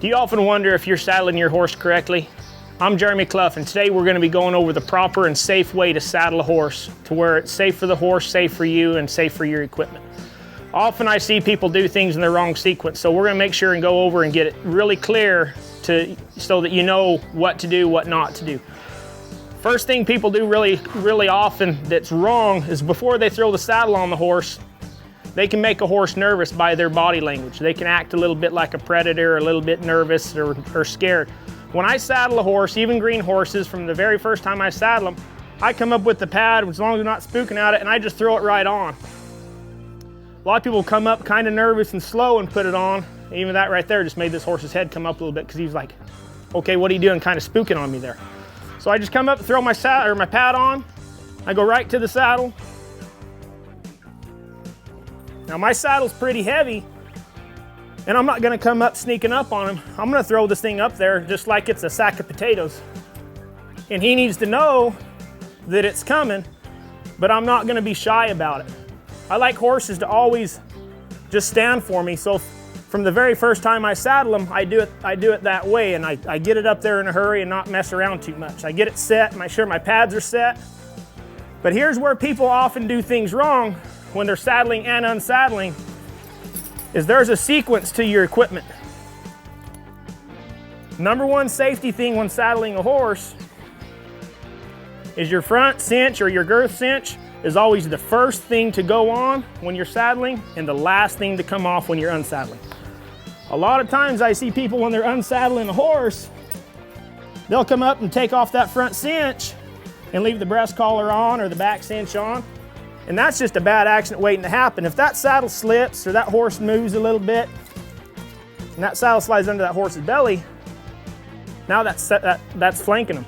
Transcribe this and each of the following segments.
Do you often wonder if you're saddling your horse correctly? I'm Jeremy Cluff, and today we're going to be going over the proper and safe way to saddle a horse to where it's safe for the horse, safe for you, and safe for your equipment. Often I see people do things in the wrong sequence, so we're going to make sure and go over and get it really clear so that you know what to do, what not to do. First thing people do really often that's wrong is before they throw the saddle on the horse, they can make a horse nervous by their body language. They can act a little bit like a predator, a little bit nervous or scared. When I saddle a horse, even green horses, from the very first time I saddle them, I come up with the pad, as long as they're not spooking at it, and I just throw it right on. A lot of people come up kind of nervous and slow and put it on. Even that right there just made this horse's head come up a little bit because he was like, okay, what are you doing, kind of spooking on me there. So I just come up, throw my pad on, I go right to the saddle. Now my saddle's pretty heavy, and I'm not gonna come up sneaking up on him. I'm gonna throw this thing up there just like it's a sack of potatoes. And he needs to know that it's coming, but I'm not gonna be shy about it. I like horses to always just stand for me, so from the very first time I saddle them, I do it that way, and I get it up there in a hurry and not mess around too much. I get it set, make sure my pads are set. But here's where people often do things wrong when they're saddling and unsaddling, is there's a sequence to your equipment. Number one safety thing when saddling a horse is your front cinch or your girth cinch is always the first thing to go on when you're saddling and the last thing to come off when you're unsaddling. A lot of times I see people when they're unsaddling a horse, they'll come up and take off that front cinch and leave the breast collar on or the back cinch on. And that's just a bad accident waiting to happen. If that saddle slips or that horse moves a little bit and that saddle slides under that horse's belly, now that's flanking them.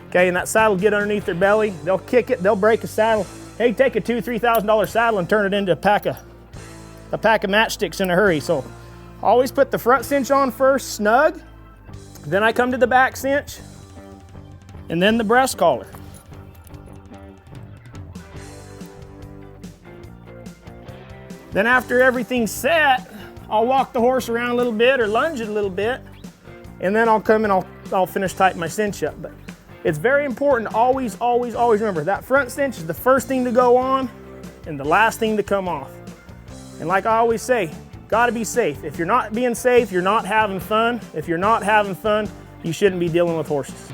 Okay, and that saddle will get underneath their belly, they'll kick it, they'll break a saddle. Hey, take a $2,000-$3,000 saddle and turn it into a pack of matchsticks in a hurry. So always put the front cinch on first, snug, then I come to the back cinch, and then the breast collar. Then after everything's set, I'll walk the horse around a little bit or lunge it a little bit, and then I'll come and I'll finish tightening my cinch up. But it's very important to always remember that front cinch is the first thing to go on and the last thing to come off. And like I always say, gotta be safe. If you're not being safe, you're not having fun. If you're not having fun, you shouldn't be dealing with horses.